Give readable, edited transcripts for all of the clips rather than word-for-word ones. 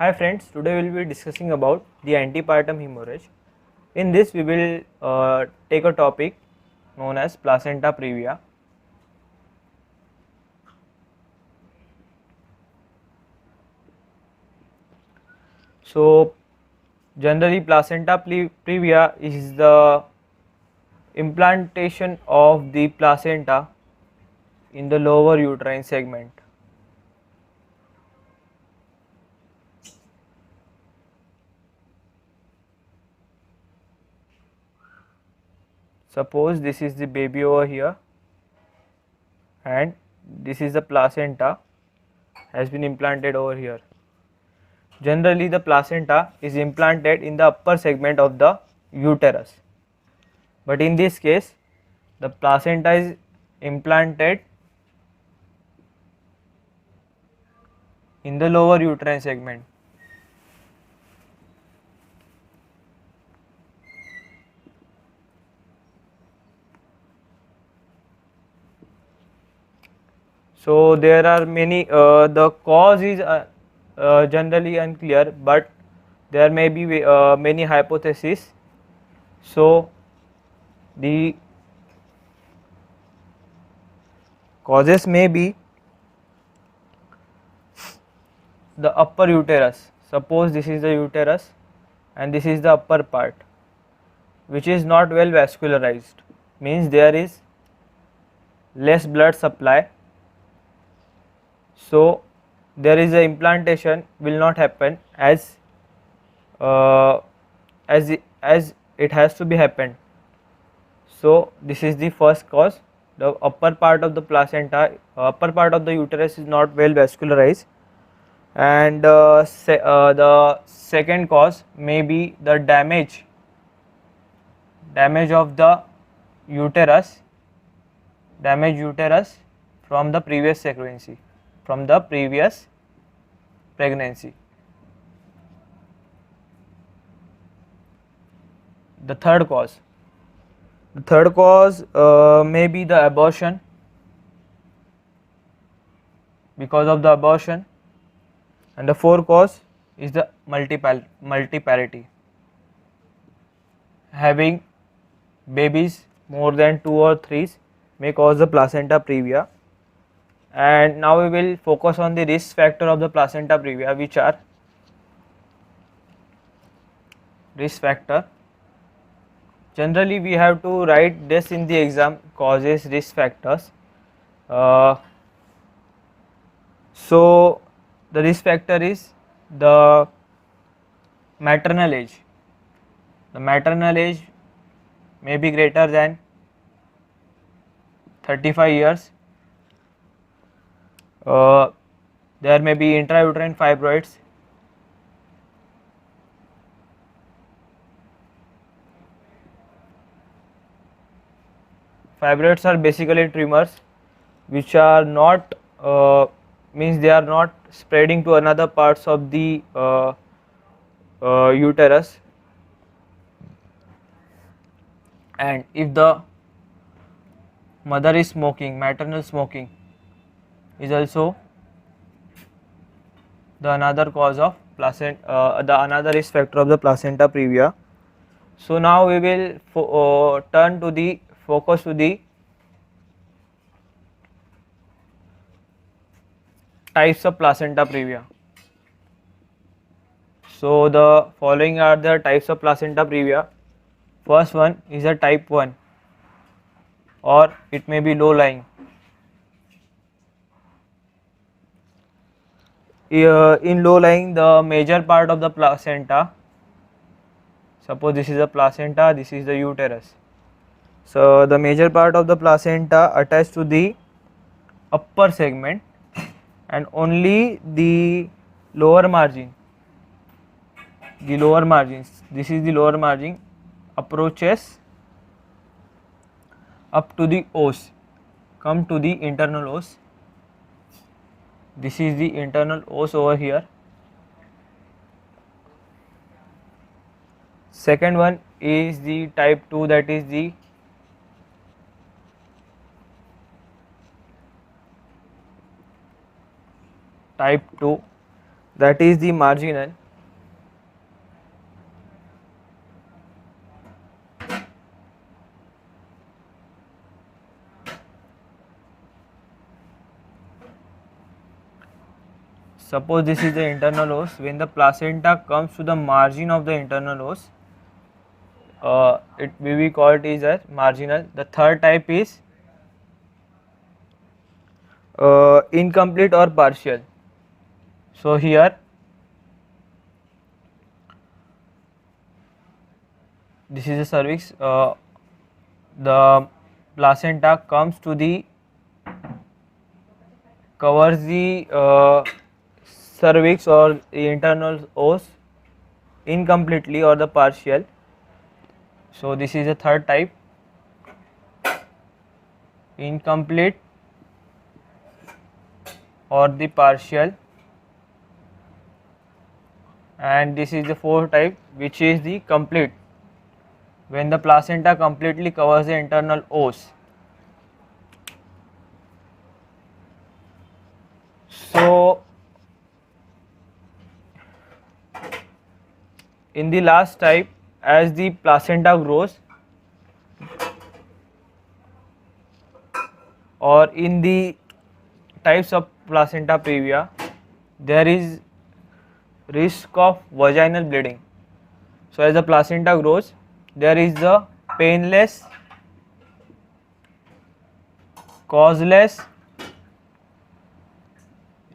Hi friends, today we will be discussing about the antepartum hemorrhage. In this we will take a topic known as placenta previa. So generally placenta previa is the implantation of the placenta in the lower uterine segment. Suppose this is the baby over here and this is the placenta has been implanted over here. Generally the placenta is implanted in the upper segment of the uterus, but in this case the placenta is implanted in the lower uterine segment. So there are many, the cause is generally unclear, but there may be many hypotheses. So the causes may be the upper uterus. Suppose this is the uterus and this is the upper part, which is not well vascularized, means there is less blood supply. So there is a implantation will not happen as it has to be happened. So this is the first cause. The upper part of the placenta, upper part of the uterus is not well vascularized, and the second cause may be the damage of the uterus, damaged uterus from the previous pregnancy, The third cause may be the abortion, because of the abortion, and the fourth cause is the multiparity. Having babies more than 2 or 3 may cause the placenta previa. And now we will focus on the risk factor of the placenta previa, which are risk factor. Generally we have to write this in the exam: causes, risk factors. So the risk factor is the maternal age. The maternal age may be greater than 35 years. There may be intrauterine fibroids. Fibroids are basically tumors which are not means they are not spreading to another parts of the uterus, and if the mother is smoking, maternal smoking is also the another cause of another risk factor of the placenta previa. So now we will turn to the focus to the types of placenta previa. So the following are the types of placenta previa. First one is a type 1, or it may be low lying. In low lying, the major part of the placenta, suppose this is the placenta, this is the uterus. So the major part of the placenta attached to the upper segment, and only the lower margins, this is the lower margin, approaches up to the os, come to the internal os. This is the internal os over here. Second one is the type 2, that is the type 2. that is the marginal. Suppose this is the internal os. When the placenta comes to the margin of the internal os, it will be called is as marginal. The third type is incomplete or partial. So here this is the cervix. The placenta comes to the covers the cervix or the internal os incompletely or the partial. So this is the third type, incomplete or the partial, and this is the fourth type, which is the complete, when the placenta completely covers the internal os. So in the last type, as the placenta grows, or in the types of placenta previa, there is risk of vaginal bleeding. So as the placenta grows, there is the painless, causeless,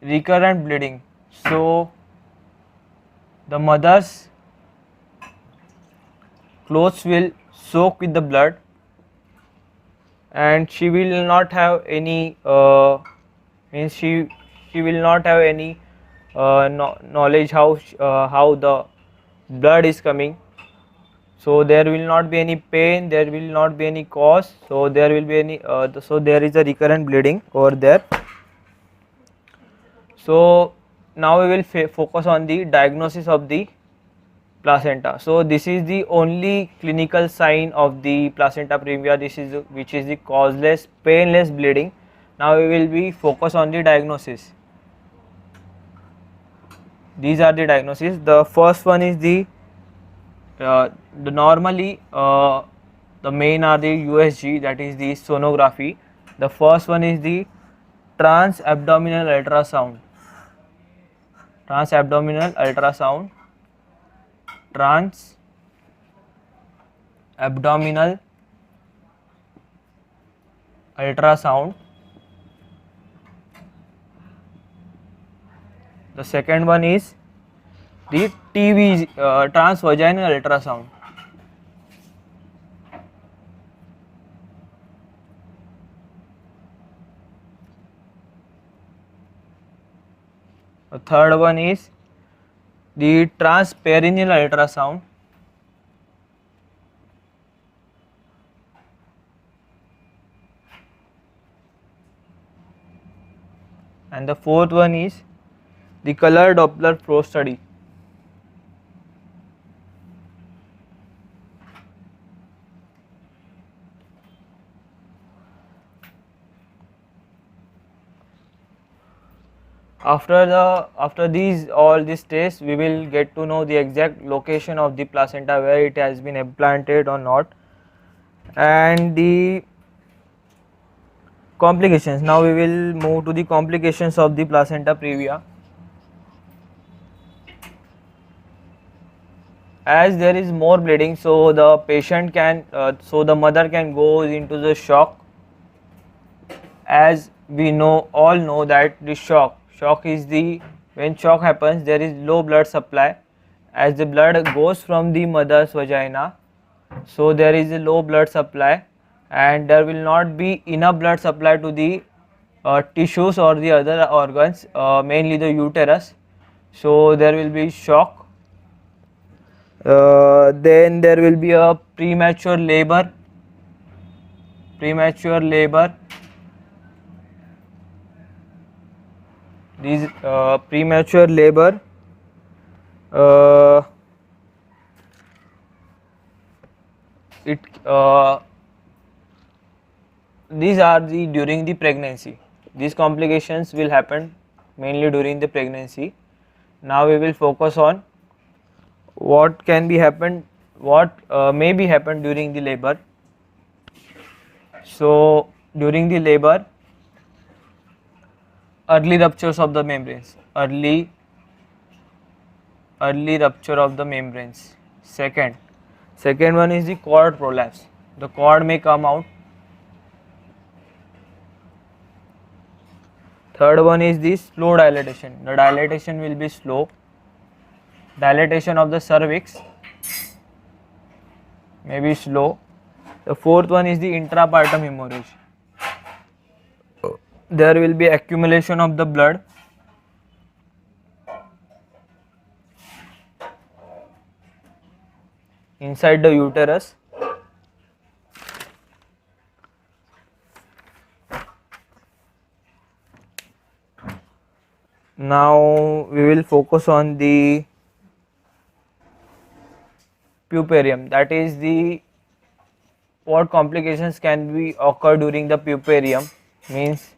recurrent bleeding. So the mother's clothes will soak with the blood, and she will not have any means she will not have any knowledge how the blood is coming. So there will not be any pain, there will not be any cause, so there will be any so there is a recurrent bleeding over there. So now we will focus on the diagnosis of the placenta. So this is the only clinical sign of the placenta previa, this is which is the causeless painless bleeding. Now we will be focus on the diagnosis. These are the diagnosis. The first one is the normally the main are the USG, that is the sonography. The first one is the transabdominal ultrasound. Transabdominal ultrasound. Transabdominal ultrasound. The second one is the TV, transvaginal ultrasound. The third one is the transperineal ultrasound. And the fourth one is the color Doppler flow study. After these all these tests, we will get to know the exact location of the placenta, where it has been implanted or not, and the complications. Now we will move to the complications of the placenta previa. As there is more bleeding, so the patient can so the mother can go into the shock. As we all know that the shock is the, when shock happens, there is low blood supply. As the blood goes from the mother's vagina, so there is a low blood supply, and there will not be enough blood supply to the tissues or the other organs, mainly the uterus. So there will be shock. Then there will be a premature labor. These premature labor, these are the during the pregnancy. These complications will happen mainly during the pregnancy. Now we will focus on what can be happened, what may be happened during the labor. So during the labor, early ruptures of the membranes, early rupture of the membranes. Second one is the cord prolapse. The cord may come out. Third one is the slow dilatation. The dilatation will be slow. Dilatation of the cervix may be slow. The fourth one is the intrapartum hemorrhage. There will be accumulation of the blood. Inside the uterus. Now we will focus on the puparium, that is the what complications can be occur during the puparium, means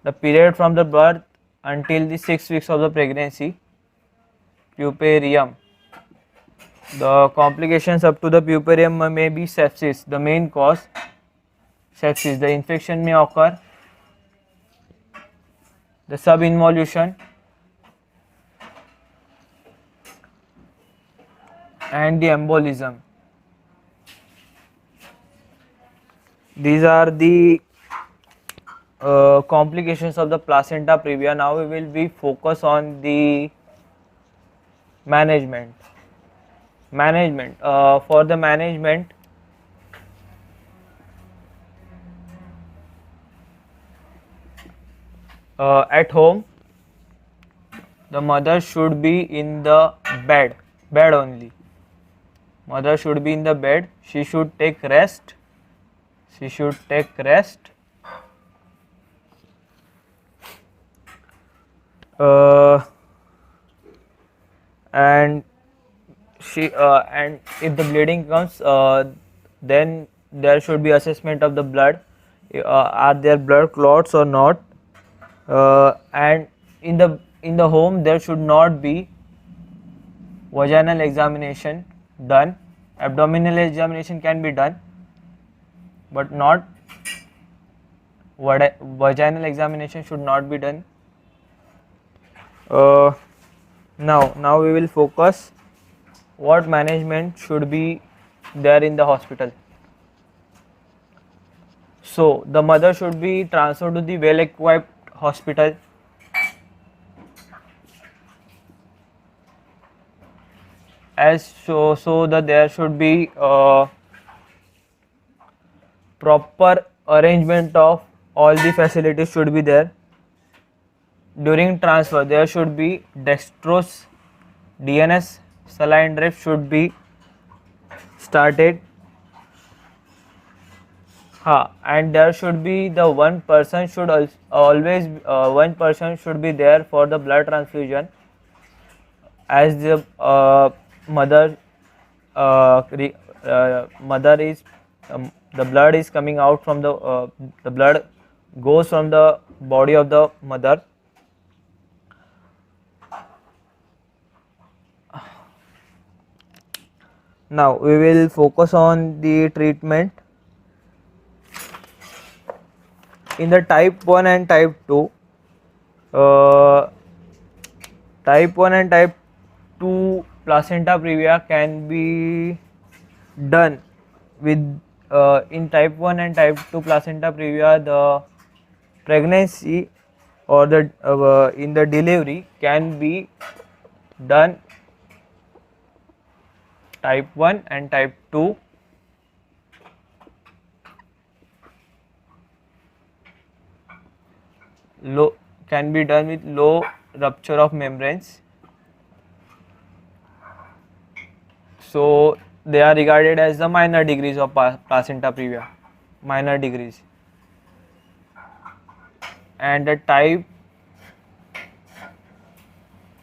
the period from the birth until the 6 weeks of the pregnancy. Puparium, the complications up to the puparium may be sepsis, the main cause sepsis. The infection may occur, the subinvolution and the embolism. These are the complications of the placenta previa. Now we will be focus on the management. For the management, at home, the mother should be in the bed only. Mother should be in the bed. She should take rest. And if the bleeding comes, then there should be assessment of the blood. Are there blood clots or not? And in the home there should not be vaginal examination done. Abdominal examination can be done, but not vaginal examination should not be done. Now we will focus what management should be there in the hospital. So the mother should be transferred to the well equipped hospital. So that there should be proper arrangement of all the facilities should be there. During transfer there should be dextrose, DNS, saline drip should be started. And there should be the one person should always one person should be there for the blood transfusion, as the mother is the blood is coming out from the blood goes from the body of the mother. Now we will focus on the treatment. In the type 1 and type 2, type 1 and type 2 placenta previa can be done with in type 1 and type 2 placenta previa, the pregnancy or the in the delivery can be done type 1 and type 2. Can be done with low rupture of membranes. So they are regarded as the minor degrees of placenta previa, minor degrees. And the type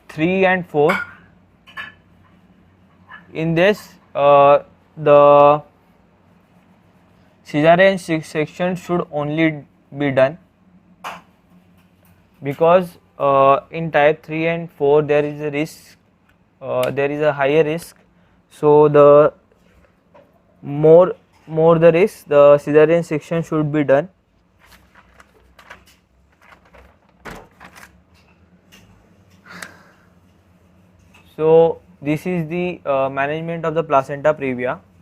3 and 4, in this the cesarean section should only be done, because in type 3 and 4 there is a risk, there is a higher risk. So the more the risk, the cesarean section should be done. So this is the management of the placenta previa.